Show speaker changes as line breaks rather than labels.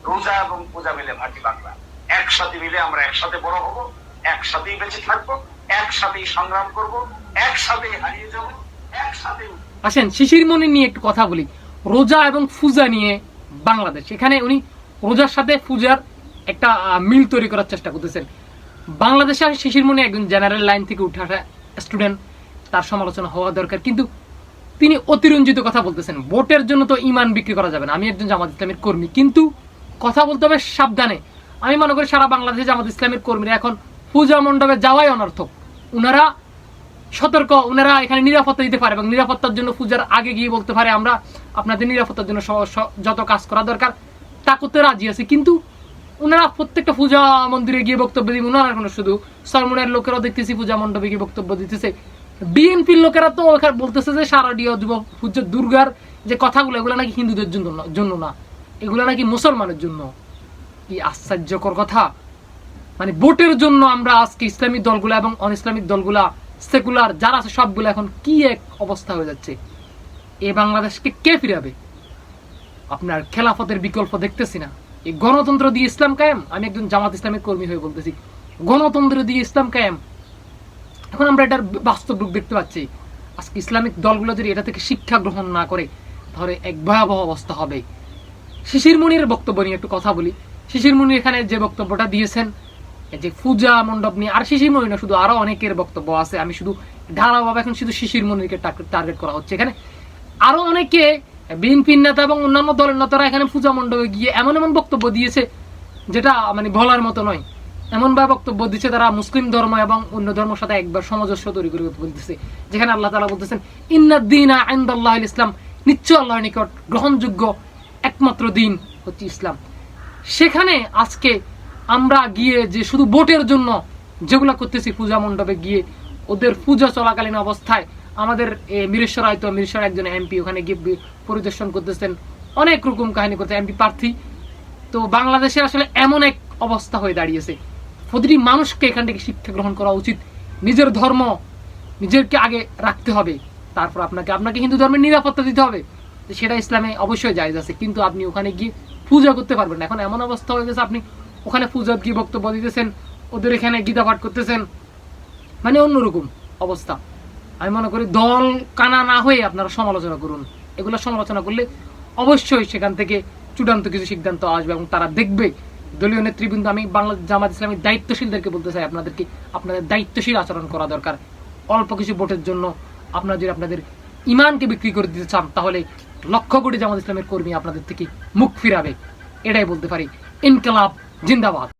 রোজা এবং পূজা মিলে ভাটি বাংলা। একসাথে মিলে আমরা একসাথে বড় হব, একসাথেই বেঁচে থাকবো, একসাথেই সংগ্রাম করব, একসাথেই হারিয়ে যাব, একসাথে।
আসেন শিশির মনি নিয়ে একটু কথা বলি। রোজা এবং পূজা নিয়ে বাংলাদেশ, এখানে উনি রোজার সাথে পূজার একটা মিল তৈরি করার চেষ্টা করতেছেন। বাংলাদেশে শিশির মনি একজন জেনারেল লাইন থেকে উঠে আসা স্টুডেন্ট, তার সমালোচনা হওয়া দরকার, কিন্তু তিনি অতিরঞ্জিত কথা বলতেছেন। ভোটের জন্য তো ইমান বিক্রি করা যাবে না। আমি একজন জামাত ইসলামের কর্মী, কিন্তু কথা বলতে হবে সাবধানে। আমি মনে করি সারা বাংলাদেশে জামাত ইসলামের কর্মীরা এখন পূজা মণ্ডপে যাওয়াই অনর্থক। উনারা সতর্ক, উনারা এখানে নিরাপত্তা দিতে পারে এবং নিরাপত্তার জন্য পূজার আগে গিয়ে বলতে পারে আমরা আপনাদের নিরাপত্তার জন্য যত কাজ করা দরকার তা করতে রাজি আছি। কিন্তু উনারা প্রত্যেকটা পূজা মন্দিরে গিয়ে বক্তব্য দিন, উনারা কোনো শুধু সরমনের লোকেরাও দেখতেছি পূজা মণ্ডপে গিয়ে বক্তব্য দিতেছে। বিএনপির লোকেরা তো বলতেছে যে শারদীয় যুব পূজা দুর্গার যে কথাগুলো, এগুলো নাকি হিন্দুদের জন্য না, এগুলো নাকি মুসলমানের জন্য। কি আশ্চর্যকর কথা! মানে ভোটের জন্য আমরা আজকে ইসলামিক দলগুলা এবং অন ইসলামিক দলগুলা, সেকুলার যারা আছে সবগুলো এখন কি এক অবস্থা হয়ে যাচ্ছে। এই বাংলাদেশকে কে ফিরাবে? আপনার খেলাফতের বিকল্প দেখতেছি না। এই গণতন্ত্র দিয়ে ইসলাম কায়েম, আমি একজন জামাত ইসলামের কর্মী হয়ে বলতেছি, গণতন্ত্র দিয়ে ইসলাম কায়েম। এখন আমরা এটার বাস্তব রূপ দেখতে পাচ্ছি। আজকে ইসলামিক দলগুলো যদি এটা থেকে শিক্ষা গ্রহণ না করে তাহলে এক ভয়াবহ অবস্থা হবে। শিশির মনির বক্তব্য নিয়ে একটু কথা বলি। শিশির মনি এখানে যে বক্তব্যটা দিয়েছেন যে পূজা মণ্ডপ নিয়ে, আর শিশির মনি না, শুধু আরো অনেকের বক্তব্য আছে। আমি শুধু ঢালাভাবে এখন শুধু শিশির মনিরকে টার্গেট করা হচ্ছে। এখানে আরো অনেকে বিএনপির নেতা এবং অন্যান্য দলের নেতারা এখানে পূজা মণ্ডপে গিয়ে এমন এমন বক্তব্য দিয়েছে যেটা মানে বলার মতো নয়। এমন ভাবে বক্তব্য দিচ্ছে তারা মুসলিম ধর্ম এবং অন্য ধর্মের সাথে একবার সামঞ্জস্য তৈরি করে বলতেছে, যেখানে আল্লাহ তাআলা বলতেছেন ইন্নাদ-দীনা ইনদাল্লাহিল ইসলাম, নিশ্চয় আল্লাহর নিকট গ্রহণযোগ্য একমাত্র দিন হচ্ছে ইসলাম। সেখানে আজকে আমরা গিয়ে যে শুধু ভোটের জন্য যেগুলা করতেছি পূজা মণ্ডপে গিয়ে, ওদের পূজা চলাকালীন অবস্থায় আমাদের মিরেশ্বর হয়তো মিরেশ্বর একজন এমপি ওখানে গিয়ে পরিদর্শন করতেছেন, অনেক রকম কাহিনী করতে এমপি প্রার্থী। তো বাংলাদেশের আসলে এমন এক অবস্থা হয়ে দাঁড়িয়েছে, প্রতিটি মানুষকে এখান থেকে শিক্ষা গ্রহণ করা উচিত। নিজের ধর্ম নিজেরকে আগে রাখতে হবে, তারপর আপনাকে হিন্দু ধর্মের নিরাপত্তা দিতে হবে, সেটা ইসলামে অবশ্যই জায়েজ আছে। কিন্তু আপনি ওখানে গিয়ে পূজা করতে পারবেন না। এখন এমন অবস্থা হয়ে গেছে, আপনি ওখানে পূজা গিয়ে বক্তব্য দিতেছেন, ওদের এখানে গীতা পাঠ করতেছেন, মানে অন্যরকম অবস্থা। আমি মনে করি দল কানা না হয়ে আপনারা সমালোচনা করুন। এগুলো সমালোচনা করলে অবশ্যই সেখান থেকে চূড়ান্ত কিছু সিদ্ধান্ত আসবে এবং তারা দেখবে দলীয় নেতৃবৃন্দ। আমি বাংলাদেশ জামাত ইসলামীর দায়িত্বশীলদেরকে বলতে চাই, আপনাদের দায়িত্বশীল আচরণ করা দরকার। অল্প কিছু ভোটের জন্য আপনারা যদি আপনাদের ইমানকে বিক্রি করে দিতে চান তাহলে লক্ষ কোটি জামাত ইসলামের কর্মী আপনাদের থেকে মুখ ফিরাবে। এটাই বলতে পারি। ইনকিলাব জিন্দাবাদ।